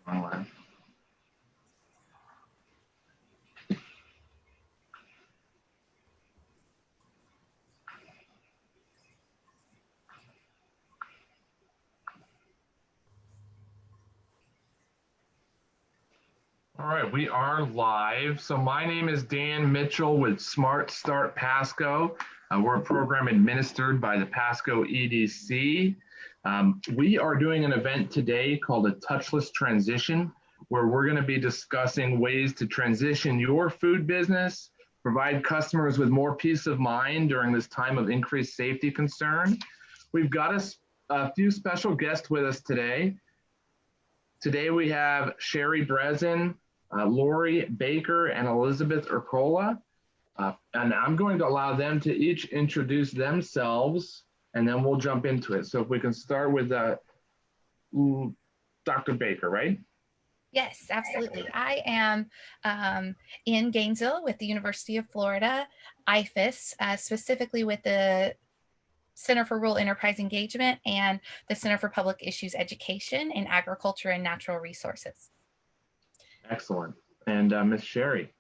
Online. All right, we are live. So my name is Dan Mitchell with SMARTstart Pasco. We're a program administered by the Pasco EDC. We are doing an event today called a Touchless Transition, where we're going to be discussing ways to transition your food business, provide customers with more peace of mind during this time of increased safety concern. We've got a few special guests with us today. Today we have Shari Bresin, Lauri Baker, and Elizabeth Urquiola. And I'm going to allow them to each introduce themselves, and then we'll jump into it. So if we can start with Dr. Baker, right? Yes, absolutely. I am in Gainesville with the University of Florida, IFAS, specifically with the Center for Rural Enterprise Engagement and the Center for Public Issues Education in Agriculture and Natural Resources. Excellent. And Ms. Shari.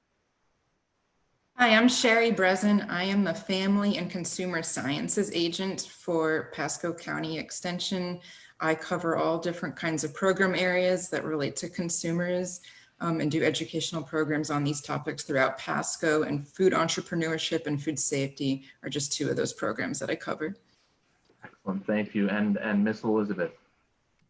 Hi, I'm Shari Bresin. I am the Family and Consumer Sciences Agent for Pasco County Extension. I cover all different kinds of program areas that relate to consumers and do educational programs on these topics throughout Pasco, and food entrepreneurship and food safety are just two of those programs that I cover. Excellent, thank you. And Ms. Elizabeth.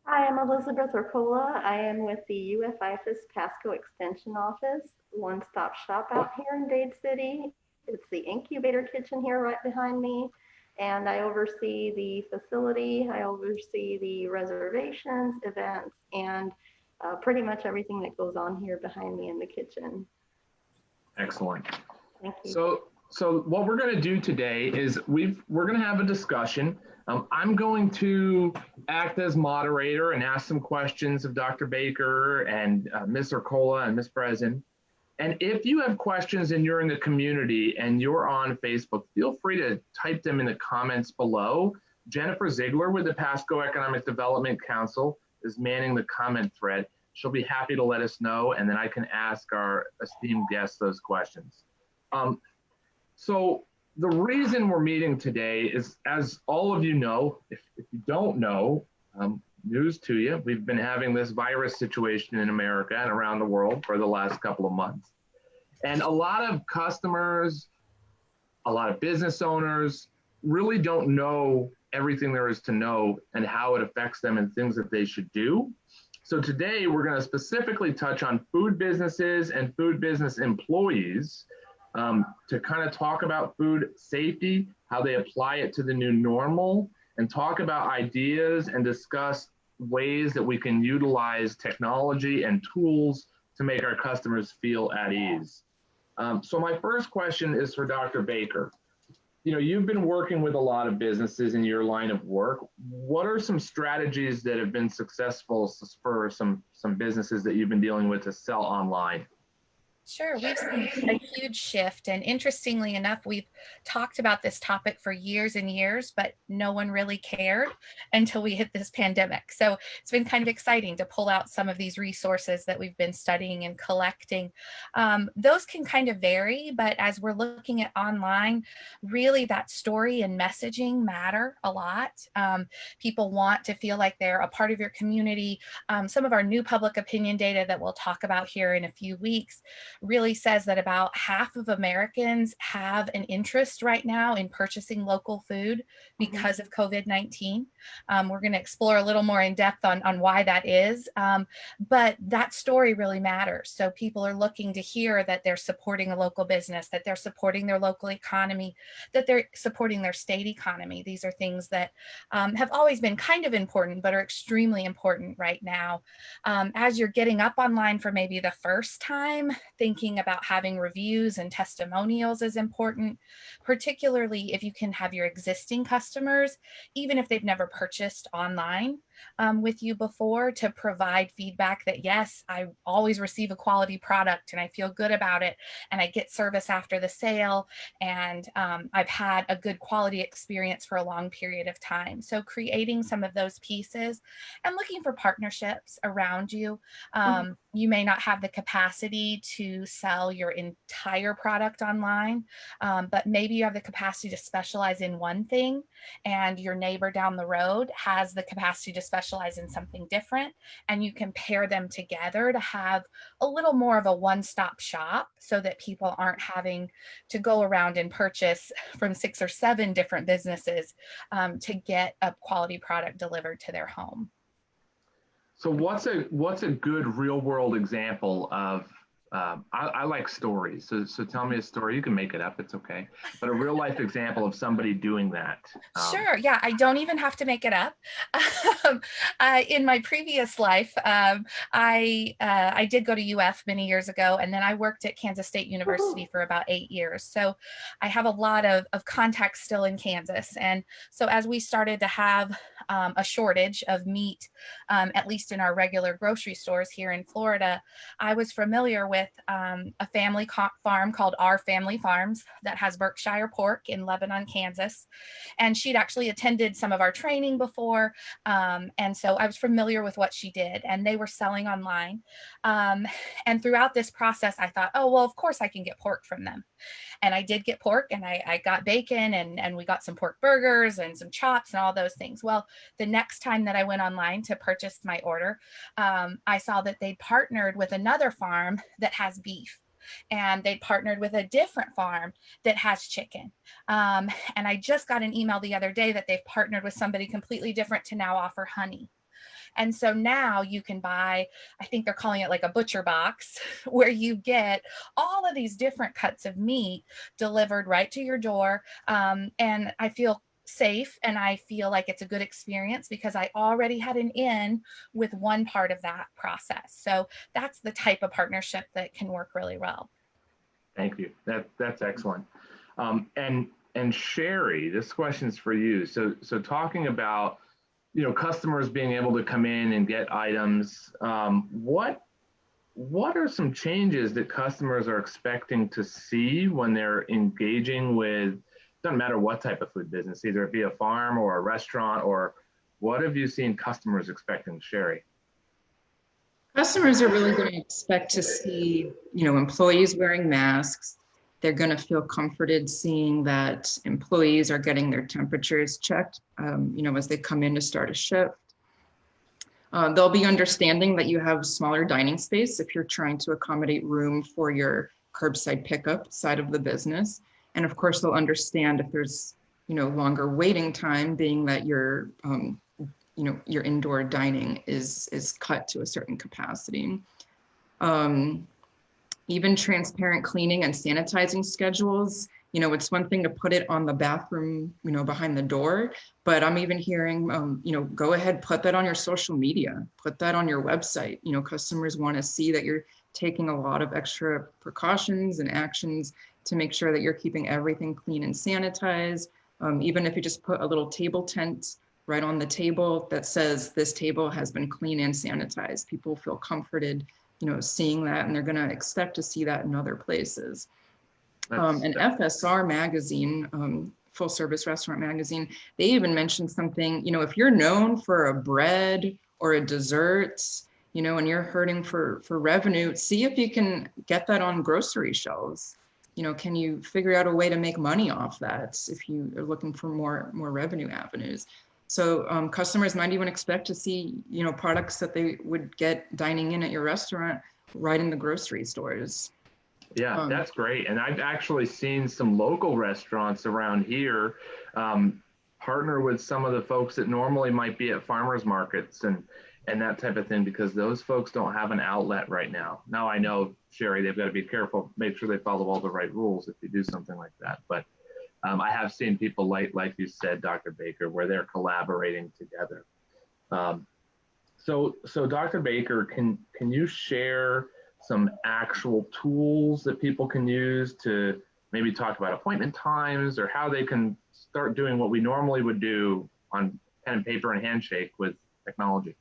Hi, I'm Elizabeth Urquiola. I am with the IFAS Pasco Extension Office, one-stop shop out here in Dade City. It's the Incubator kitchen here right behind me, and I oversee the facility. I oversee the reservations, events, and pretty much everything that goes on here behind me in the kitchen. Excellent. Thank you. So what we're going to do today is we're going to have a discussion. I'm going to act as moderator and ask some questions of Dr. Baker and Ms. Urquiola and Ms. Bresin. And if you have questions and you're in the community and you're on Facebook, feel free to type them in the comments below. Jennifer Ziegler with the Pasco Economic Development Council is manning the comment thread. She'll be happy to let us know, and then I can ask our esteemed guests those questions. So the reason we're meeting today is, as all of you know, if you don't know, news to you, we've been having this virus situation in America and around the world for the last couple of months. And a lot of customers, a lot of business owners really don't know everything there is to know and how it affects them and things that they should do. So today we're going to specifically touch on food businesses and food business employees to kind of talk about food safety, how they apply it to the new normal, and talk about ideas and discuss ways that we can utilize technology and tools to make our customers feel at ease. So my first question is for Dr. Baker. You know, you've been working with a lot of businesses in your line of work. What are some strategies that have been successful for some businesses that you've been dealing with to sell online? Sure, we've seen a huge shift, and interestingly enough, we've talked about this topic for years and years, but no one really cared until we hit this pandemic. So it's been kind of exciting to pull out some of these resources that we've been studying and collecting. Those can kind of vary, but as we're looking at online, really that story and messaging matter a lot. People want to feel like they're a part of your community. Some of our new public opinion data that we'll talk about here in a few weeks really says that about half of Americans have an interest right now in purchasing local food because of COVID-19. We're going to explore a little more in depth on why that is, but that story really matters. So people are looking to hear that they're supporting a local business, that they're supporting their local economy, that they're supporting their state economy. These are things that have always been kind of important, but are extremely important right now. As you're getting up online for maybe the first time, thinking about having reviews and testimonials is important, particularly if you can have your existing customers, even if they've never purchased online, with you before to provide feedback that, yes, I always receive a quality product and I feel good about it and I get service after the sale, and I've had a good quality experience for a long period of time. So creating some of those pieces and looking for partnerships around you. You may not have the capacity to sell your entire product online, but maybe you have the capacity to specialize in one thing, and your neighbor down the road has the capacity to specialize in something different, and you can pair them together to have a little more of a one-stop shop so that people aren't having to go around and purchase from 6 or 7 different businesses to get a quality product delivered to their home. So what's a good real world example of, I like stories. So tell me a story. You can make it up. It's okay. But a real life example of somebody doing that. Sure. Yeah. I don't even have to make it up. In my previous life, I did go to UF many years ago, and then I worked at Kansas State University for about 8 years. So I have a lot of contacts still in Kansas. And so as we started to have a shortage of meat, at least in our regular grocery stores here in Florida, I was familiar with a family farm called Our Family Farms that has Berkshire pork in Lebanon, Kansas. And she'd actually attended some of our training before. And so I was familiar with what she did, and they were selling online. And throughout this process, I thought, oh, well, of course I can get pork from them. And I did get pork, and I got bacon, and we got some pork burgers and some chops and all those things. Well, the next time that I went online to purchase my order, I saw that they'd partnered with another farm that has beef, and they'd partnered with a different farm that has chicken. And I just got an email the other day that they've partnered with somebody completely different to now offer honey. And so now you can buy, I think they're calling it like a butcher box, where you get all of these different cuts of meat delivered right to your door. And I feel safe, and I feel like it's a good experience because I already had an in with one part of that process. So that's the type of partnership that can work really well. Thank you. That's excellent. And Shari, this question's for you. So talking about, customers being able to come in and get items, what are some changes that customers are expecting to see when they're engaging with, doesn't matter what type of food business, either it be a farm or a restaurant, or what have you seen customers expecting, Shari? Customers are really going to expect to see, employees wearing masks. They're going to feel comforted seeing that employees are getting their temperatures checked, as they come in to start a shift. They'll be understanding that you have smaller dining space if you're trying to accommodate room for your curbside pickup side of the business. And of course, they'll understand if there's, longer waiting time, being that your indoor dining is cut to a certain capacity. Even transparent cleaning and sanitizing schedules. It's one thing to put it on the bathroom, behind the door, but I'm even hearing, go ahead, put that on your social media, put that on your website. Customers want to see that you're taking a lot of extra precautions and actions to make sure that you're keeping everything clean and sanitized. Even if you just put a little table tent right on the table that says this table has been clean and sanitized, people feel comforted, seeing that, and they're going to expect to see that in other places. An FSR magazine, Full Service Restaurant Magazine, they even mentioned something, if you're known for a bread or a dessert, and you're hurting for revenue, see if you can get that on grocery shelves. Can you figure out a way to make money off that if you are looking for more revenue avenues? So customers might even expect to see, products that they would get dining in at your restaurant right in the grocery stores. Yeah, that's great. And I've actually seen some local restaurants around here partner with some of the folks that normally might be at farmers markets and that type of thing, because those folks don't have an outlet right now. Now I know, Shari, they've got to be careful, make sure they follow all the right rules if you do something like that. But I have seen people like you said, Dr. Baker, where they're collaborating together. So Dr. Baker, can you share some actual tools that people can use to maybe talk about appointment times, or how they can start doing what we normally would do on pen and paper and handshake with technology?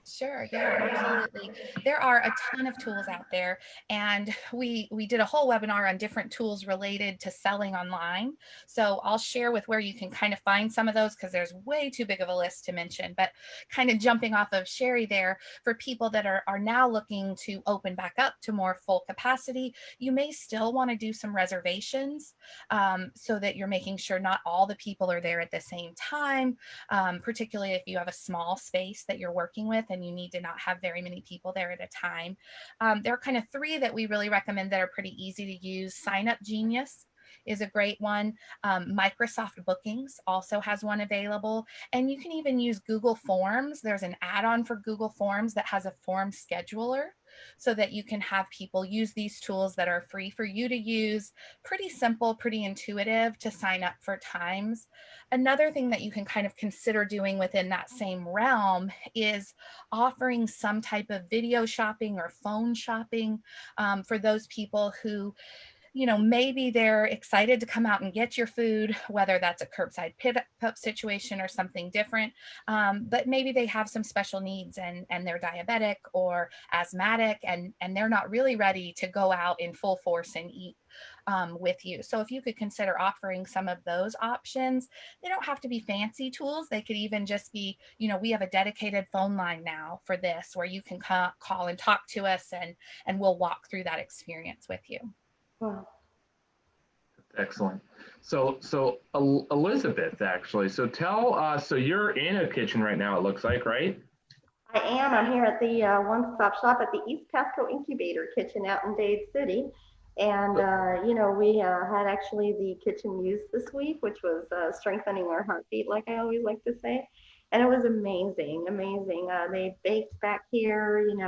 Sure, yeah, absolutely. There are a ton of tools out there, and we did a whole webinar on different tools related to selling online. So I'll share with where you can kind of find some of those because there's way too big of a list to mention. But kind of jumping off of Shari there, for people that are now looking to open back up to more full capacity, you may still want to do some reservations so that you're making sure not all the people are there at the same time, particularly if you have a small space that you're working with and you need to not have very many people there at a time. There are kind of three that we really recommend that are pretty easy to use. Sign Up Genius is a great one. Microsoft Bookings also has one available. And you can even use Google Forms. There's an add-on for Google Forms that has a form scheduler so that you can have people use these tools that are free for you to use. Pretty simple, pretty intuitive to sign up for times. Another thing that you can kind of consider doing within that same realm is offering some type of video shopping or phone shopping for those people who, maybe they're excited to come out and get your food, whether that's a curbside pickup situation or something different. But maybe they have some special needs and they're diabetic or asthmatic and they're not really ready to go out in full force and eat with you. So if you could consider offering some of those options, they don't have to be fancy tools. They could even just be, we have a dedicated phone line now for this where you can call and talk to us and we'll walk through that experience with you. Wow. Excellent. So Elizabeth, actually, so tell us, so you're in a kitchen right now, it looks like, right? I am. I'm here at the one-stop shop at the East Pasco Incubator kitchen out in Dade City. And, we had actually the kitchen used this week, which was strengthening our heartbeat, like I always like to say. And it was amazing, amazing. They baked back here, and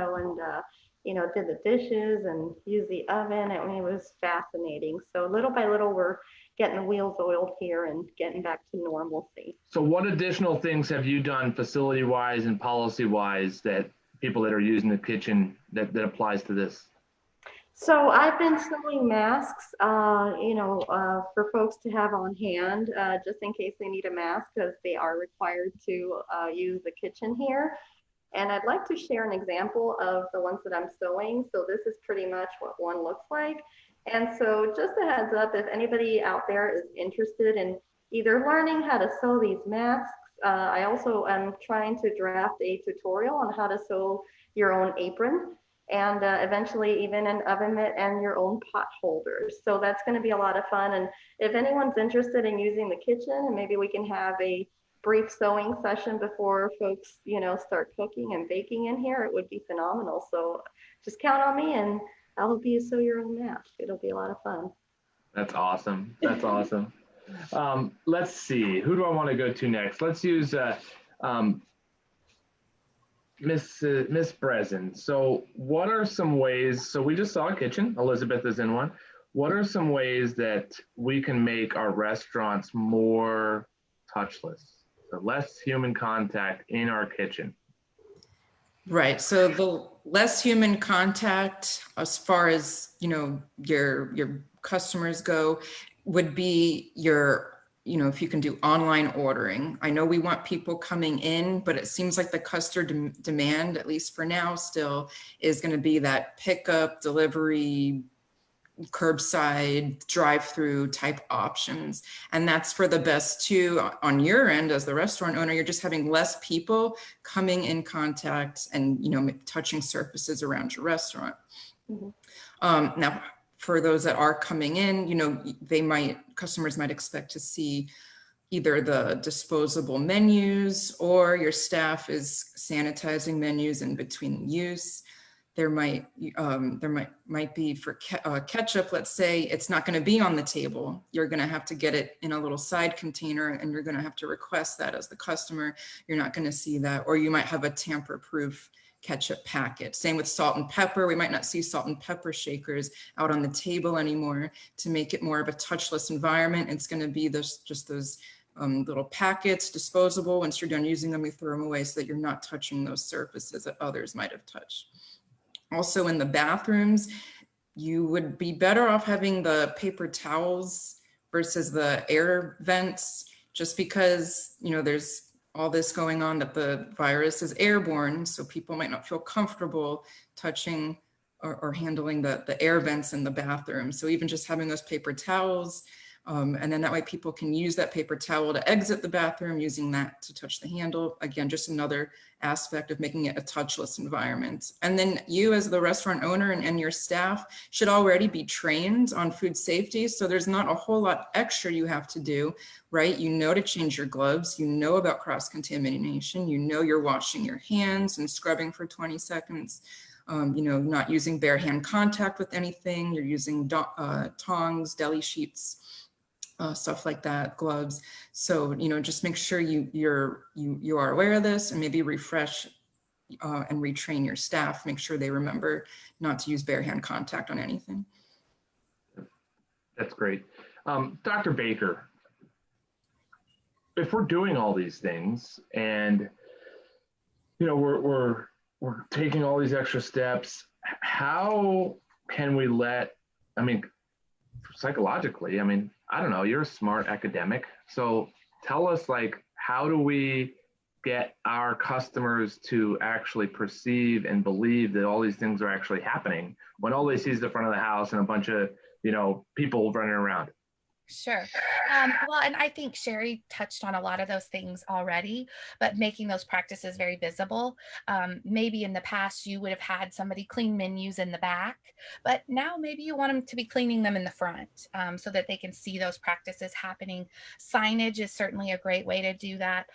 did the dishes and used the oven. I mean, it was fascinating. So little by little, we're getting the wheels oiled here and getting back to normalcy. So what additional things have you done facility-wise and policy-wise that people that are using the kitchen that applies to this? So I've been sewing masks, for folks to have on hand, just in case they need a mask, because they are required to use the kitchen here. And I'd like to share an example of the ones that I'm sewing. So this is pretty much what one looks like. And so just a heads up, if anybody out there is interested in either learning how to sew these masks, I also am trying to draft a tutorial on how to sew your own apron and eventually even an oven mitt and your own pot holders. So that's going to be a lot of fun. And if anyone's interested in using the kitchen, and maybe we can have a brief sewing session before folks, start cooking and baking in here, it would be phenomenal. So just count on me and I'll help you sew your own mask. It'll be a lot of fun. That's awesome. That's awesome. Let's see, who do I want to go to next? Let's use Miss Bresin. So what are some ways, so we just saw a kitchen, Elizabeth is in one. What are some ways that we can make our restaurants more touchless? So less human contact in our kitchen. Right. So the less human contact, as far as, your customers go, would be if you can do online ordering. I know we want people coming in, but it seems like the customer demand, at least for now, still is going to be that pickup, delivery, curbside, drive-through type options. And that's for the best too. On your end as the restaurant owner, you're just having less people coming in contact and, touching surfaces around your restaurant. Mm-hmm. Now, for those that are coming in, customers might expect to see either the disposable menus or your staff is sanitizing menus in between use. There might be for ketchup, let's say it's not going to be on the table. You're going to have to get it in a little side container and you're going to have to request that as the customer. You're not going to see that, or you might have a tamper-proof ketchup packet. Same with salt and pepper. We might not see salt and pepper shakers out on the table anymore. To make it more of a touchless environment, it's going to be those little packets, disposable. Once you're done using them, you throw them away so that you're not touching those surfaces that others might have touched. Also in the bathrooms, you would be better off having the paper towels versus the air vents, just because, there's all this going on, that the virus is airborne, so people might not feel comfortable touching or handling the air vents in the bathroom. So even just having those paper towels, and then that way people can use that paper towel to exit the bathroom, using that to touch the handle. Again, just another aspect of making it a touchless environment. And then you as the restaurant owner and your staff should already be trained on food safety. So there's not a whole lot extra you have to do, right? You know to change your gloves, you know about cross-contamination, you know you're washing your hands and scrubbing for 20 seconds. You know, not using bare hand contact with anything, you're using tongs, deli sheets, stuff like that, gloves. So, you know, just make sure you are aware of this, and maybe refresh and retrain your staff, make sure they remember not to use bare hand contact on anything. That's great. Dr. Baker, if we're doing all these things and, you know, we're taking all these extra steps, how can we psychologically, I don't know, you're a smart academic. So tell us, like, how do we get our customers to actually perceive and believe that all these things are actually happening when all they see is the front of the house and a bunch of, you know, people running around? Sure. Well, and I think Shari touched on a lot of those things already, but making those practices very visible. Maybe in the past you would have had somebody clean menus in the back, but now maybe you want them to be cleaning them in the front, so that they can see those practices happening. Signage is certainly a great way to do that.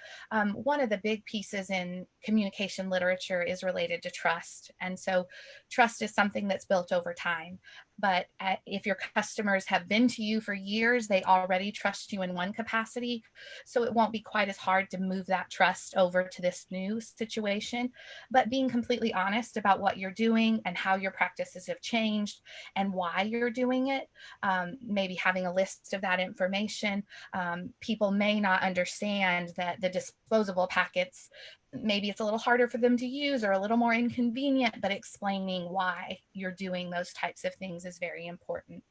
One of the big pieces in communication literature is related to trust. And so trust is something that's built over time. But if your customers have been to you for years, they already trust you in one capacity. So it won't be quite as hard to move that trust over to this new situation. But being completely honest about what you're doing and how your practices have changed and why you're doing it, maybe having a list of that information. People may not understand that the disposable packets, maybe it's a little harder for them to use or a little more inconvenient, but explaining why you're doing those types of things is very important.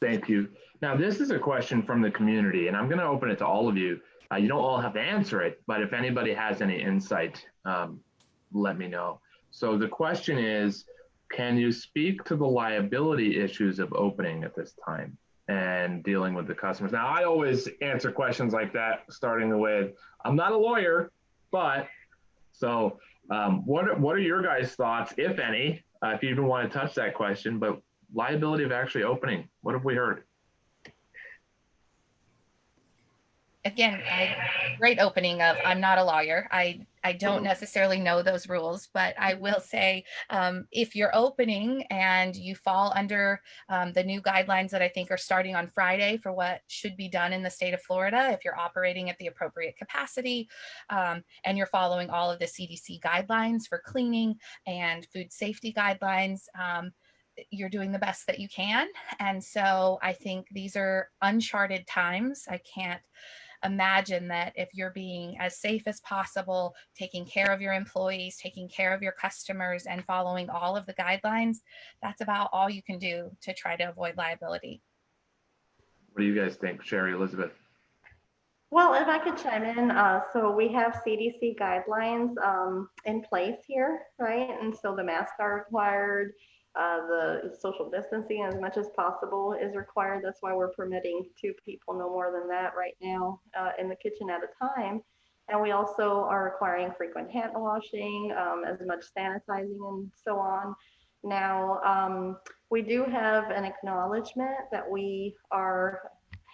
Thank you. Now, this is a question from the community, and I'm going to open it to all of you. You don't all have to answer it, but if anybody has any insight, let me know. So the question is, can you speak to the liability issues of opening at this time and dealing with the customers? Now, I always answer questions like that, starting with, I'm not a lawyer, but so what are your guys' thoughts, if any, if you even want to touch that question, but liability of actually opening, what have we heard? Again, great opening of, I'm not a lawyer. I don't necessarily know those rules, but I will say, if you're opening and you fall under the new guidelines that I think are starting on Friday for what should be done in the state of Florida, if you're operating at the appropriate capacity, and you're following all of the CDC guidelines for cleaning and food safety guidelines, you're doing the best that you can. And so I think these are uncharted times. I can't imagine that if you're being as safe as possible, taking care of your employees, taking care of your customers, and following all of the guidelines, that's about all you can do to try to avoid liability. What do you guys think, Shari, Elizabeth? Well, if I could chime in, so we have CDC guidelines in place here, right? And so the masks are required. The social distancing as much as possible is required. That's why we're permitting 2 people, no more than that right now, in the kitchen at a time. And we also are requiring frequent hand washing, as much sanitizing and so on. Now, we do have an acknowledgement that we are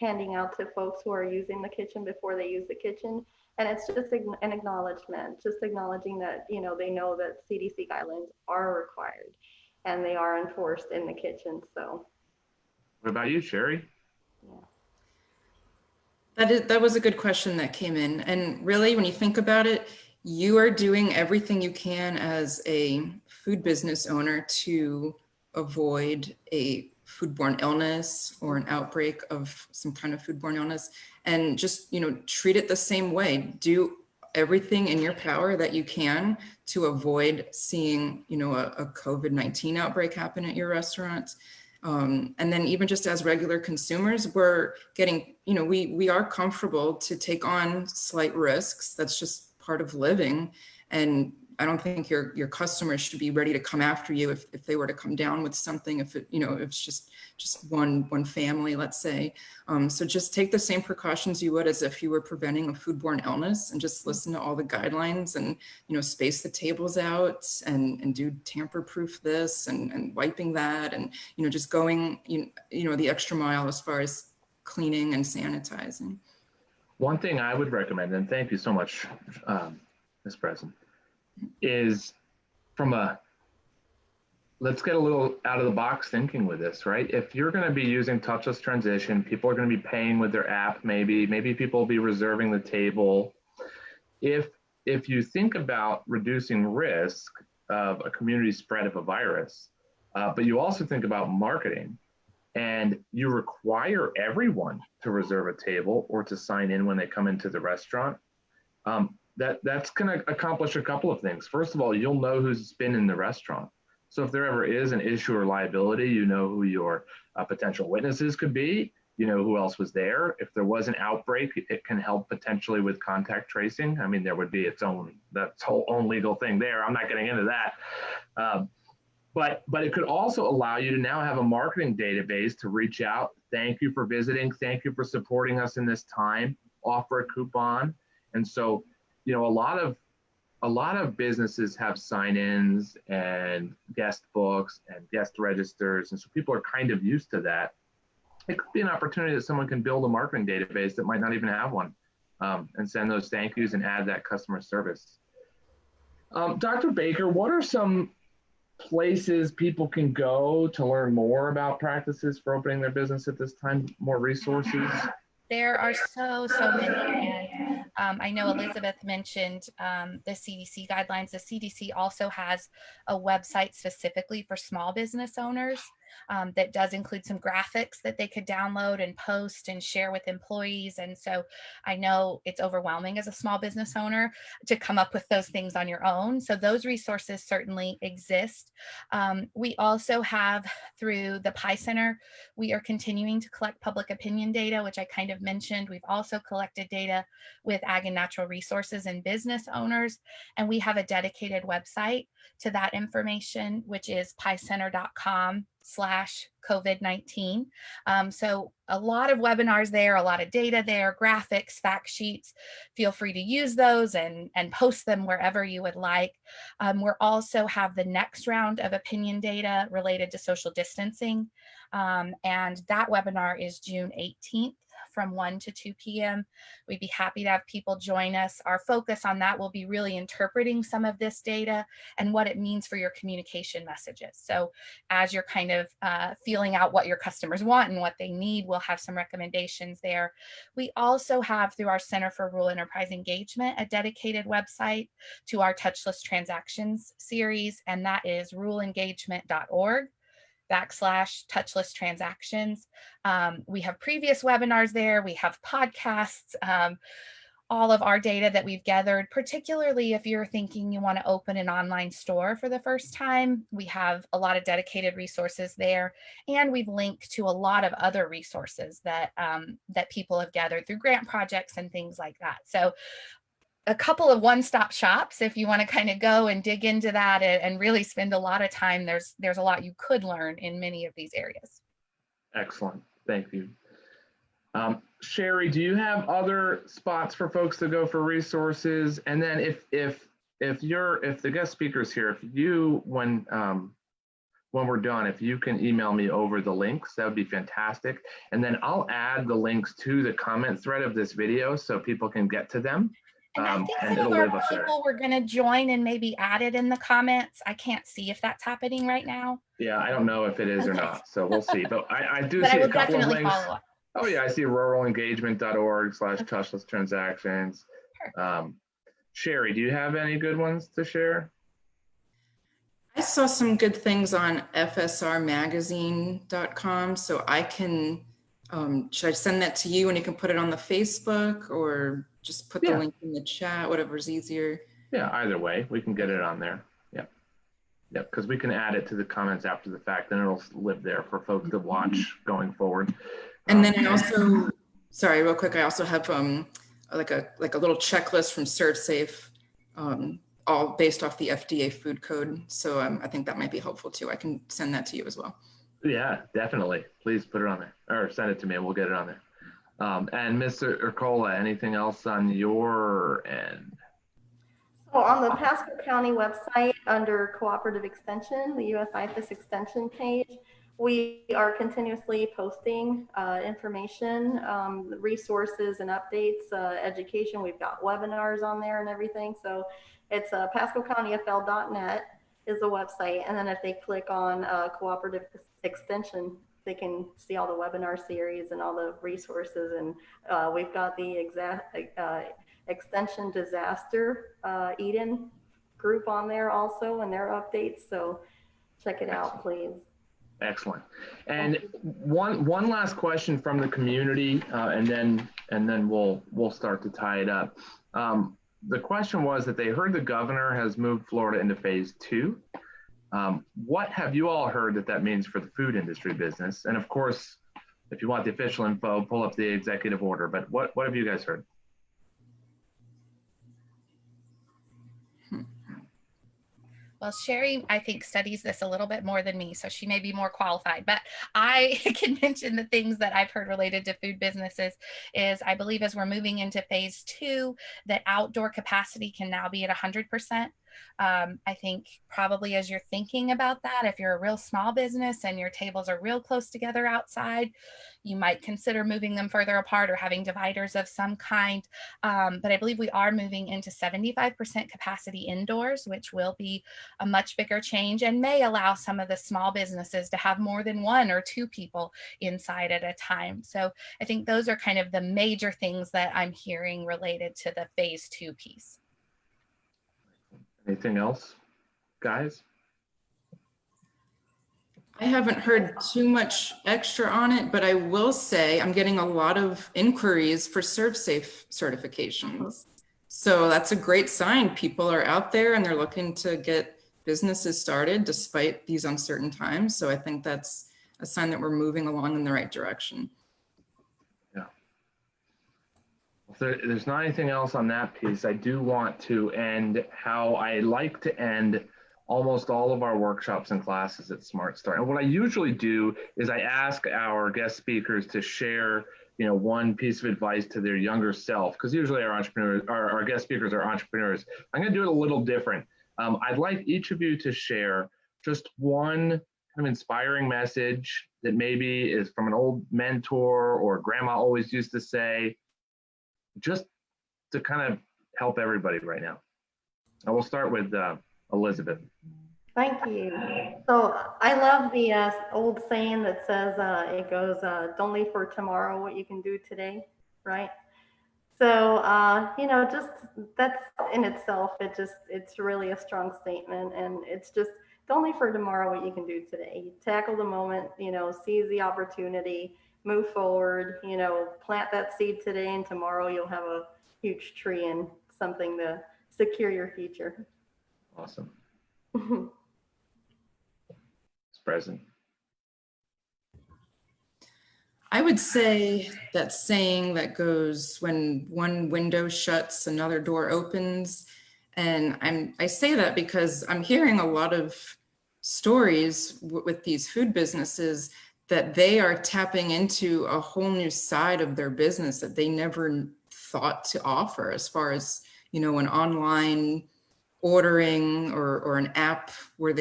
handing out to folks who are using the kitchen before they use the kitchen. And it's just an acknowledgement, just acknowledging that, you know, they know that CDC guidelines are required and they are enforced in the kitchen. So what about you, Shari? Yeah. That was a good question that came in. And really, when you think about it, you are doing everything you can as a food business owner to avoid a foodborne illness or an outbreak of some kind of foodborne illness, and just, you know, treat it the same way. Do everything in your power that you can to avoid seeing, you know, a COVID-19 outbreak happen at your restaurant. And then even just as regular consumers, we're getting, we are comfortable to take on slight risks. That's just part of living. And I don't think your customers should be ready to come after you if they were to come down with something, if it, if it's just one family, let's say. So just take the same precautions you would as if you were preventing a foodborne illness, and just listen to all the guidelines, and, space the tables out, and do tamper-proof this and wiping that, and, just going, the extra mile as far as cleaning and sanitizing. One thing I would recommend, and thank you so much, Ms. Bresin, is let's get a little out of the box thinking with this, right? If you're going to be using touchless transition, people are going to be paying with their app, maybe people will be reserving the table. If you think about reducing risk of a community spread of a virus, but you also think about marketing, and you require everyone to reserve a table or to sign in when they come into the restaurant, that's going to accomplish a couple of things. First of all, you'll know who's been in the restaurant. So if there ever is an issue or liability, you know who your potential witnesses could be, you know who else was there. If there was an outbreak, it can help potentially with contact tracing. I mean, there would be its own legal thing there. I'm not getting into that. But it could also allow you to now have a marketing database to reach out. Thank you for visiting. Thank you for supporting us in this time. Offer a coupon. And so, a lot of businesses have sign-ins and guest books and guest registers. And so people are kind of used to that. It could be an opportunity that someone can build a marketing database that might not even have one, and send those thank yous and add that customer service. Dr. Baker, what are some places people can go to learn more about practices for opening their business at this time, more resources? There are so many, and I know Elizabeth mentioned the CDC guidelines. The CDC also has a website specifically for small business owners that does include some graphics that they could download and post and share with employees. And so I know it's overwhelming as a small business owner to come up with those things on your own. So those resources certainly exist. We also have, through the PI Center, we are continuing to collect public opinion data, which I kind of mentioned. We've also collected data with ag and natural resources and business owners, and we have a dedicated website to that information, which is picenter.com/COVID-19. So a lot of webinars there, a lot of data there, graphics, fact sheets. Feel free to use those and post them wherever you would like. We're also have the next round of opinion data related to social distancing. And that webinar is June 18th from 1 to 2 p.m. We'd be happy to have people join us. Our focus on that will be really interpreting some of this data and what it means for your communication messages. So as you're kind of feeling out what your customers want and what they need, we'll have some recommendations there. We also have, through our Center for Rural Enterprise Engagement, a dedicated website to our Touchless Transactions series, and that is ruralengagement.org/touchless transactions. We have previous webinars there. We have podcasts, all of our data that we've gathered, particularly if you're thinking you want to open an online store for the first time. We have a lot of dedicated resources there, and we've linked to a lot of other resources that that people have gathered through grant projects and things like that. So a couple of one-stop shops if you want to kind of go and dig into that and really spend a lot of time. There's a lot you could learn in many of these areas. Excellent. Thank you. Shari, do you have other spots for folks to go for resources? And then if the guest speaker's here, if you, when we're done, if you can email me over the links, that would be fantastic. And then I'll add the links to the comment thread of this video so people can get to them. And I think some of our people were going to join and maybe add it in the comments. I can't see if that's happening right now. Yeah, I don't know if it is or not, so we'll see. But I do see a couple of links. Follow up. Oh yeah, I see ruralengagement.org/touchless transactions. Shari, do you have any good ones to share? I saw some good things on fsrmagazine.com, so I can, should I send that to you and you can put it on the Facebook, or just put the link in the chat, whatever's easier? Yeah, either way, we can get it on there. Yeah. Yeah, because we can add it to the comments after the fact, and it'll live there for folks to watch going forward. And then I also, sorry, real quick, I also have like a little checklist from ServSafe, all based off the FDA food code. So I think that might be helpful too. I can send that to you as well. Yeah, definitely. Please put it on there, or send it to me and we'll get it on there. And Mr. Urquiola, anything else on your end? So on the Pasco County website under Cooperative Extension, the IFAS extension page, we are continuously posting information, resources and updates, education. We've got webinars on there and everything. So it's pascocountyfl.net is the website. And then if they click on Cooperative Extension, they can see all the webinar series and all the resources. And we've got the Extension Disaster Eden group on there also and their updates. So check it out, please. Excellent. And one last question from the community, and then we'll start to tie it up. The question was that they heard the governor has moved Florida into phase 2. What have you all heard that means for the food industry business? And of course, if you want the official info, pull up the executive order. But what have you guys heard? Well, Shari, I think, studies this a little bit more than me, so she may be more qualified, but I can mention the things that I've heard related to food businesses is I believe as we're moving into phase 2, that outdoor capacity can now be at 100%. I think probably as you're thinking about that, if you're a real small business and your tables are real close together outside, you might consider moving them further apart or having dividers of some kind. But I believe we are moving into 75% capacity indoors, which will be a much bigger change and may allow some of the small businesses to have more than 1 or 2 people inside at a time. So I think those are kind of the major things that I'm hearing related to the phase 2 piece. Anything else, guys? I haven't heard too much extra on it, but I will say I'm getting a lot of inquiries for ServSafe certifications. So that's a great sign. People are out there and they're looking to get businesses started despite these uncertain times. So I think that's a sign that we're moving along in the right direction. Yeah. If there's not anything else on that piece, I do want to end how I like to end almost all of our workshops and classes at SMARTstart. And what I usually do is I ask our guest speakers to share, one piece of advice to their younger self, because usually our guest speakers are entrepreneurs. I'm going to do it a little different. I'd like each of you to share just one kind of inspiring message that maybe is from an old mentor or grandma always used to say, just to kind of help everybody right now. And we'll start with Elizabeth. Thank you. So I love the old saying that says, it goes, don't leave for tomorrow what you can do today, right? So, just that's in itself, it's really a strong statement. And it's just, don't leave for tomorrow what you can do today. Tackle the moment, seize the opportunity, move forward, plant that seed today, and tomorrow you'll have a huge tree and something to secure your future. Awesome. It's present. I would say that saying that goes, when one window shuts, another door opens. And I say that because I'm hearing a lot of stories with these food businesses that they are tapping into a whole new side of their business that they never thought to offer, as far as, an online ordering or an app where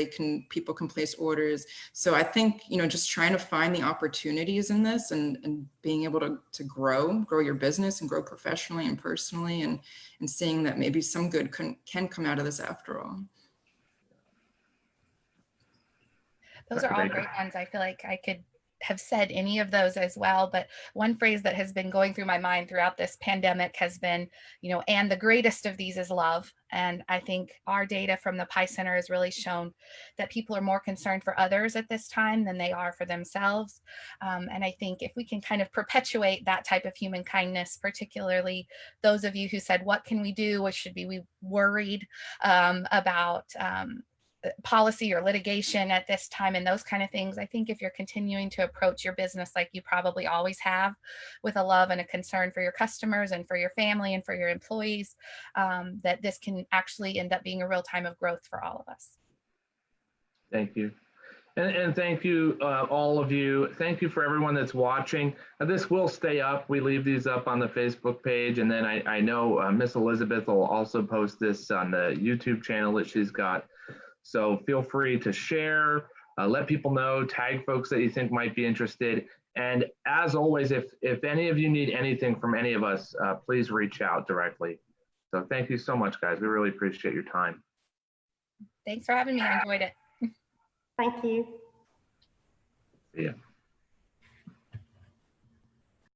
people can place orders. So I think, just trying to find the opportunities in this and being able to grow your business and grow professionally and personally, and seeing that maybe some good can come out of this after all. Those are all great ones. I feel like I could have said any of those as well, but one phrase that has been going through my mind throughout this pandemic has been, and the greatest of these is love. And I think our data from the Pi Center has really shown that people are more concerned for others at this time than they are for themselves. And I think if we can kind of perpetuate that type of human kindness, particularly those of you who said, what can we do? What should be we worried about? policy or litigation at this time and those kind of things. I think if you're continuing to approach your business like you probably always have, with a love and a concern for your customers and for your family and for your employees, that this can actually end up being a real time of growth for all of us. Thank you. And thank you, all of you. Thank you for everyone that's watching. This will stay up. We leave these up on the Facebook page. And then I know Miss Elizabeth will also post this on the YouTube channel that she's got. So feel free to share, let people know, tag folks that you think might be interested. And as always, if any of you need anything from any of us, please reach out directly. So thank you so much, guys. We really appreciate your time. Thanks for having me. I enjoyed it. Thank you. See ya.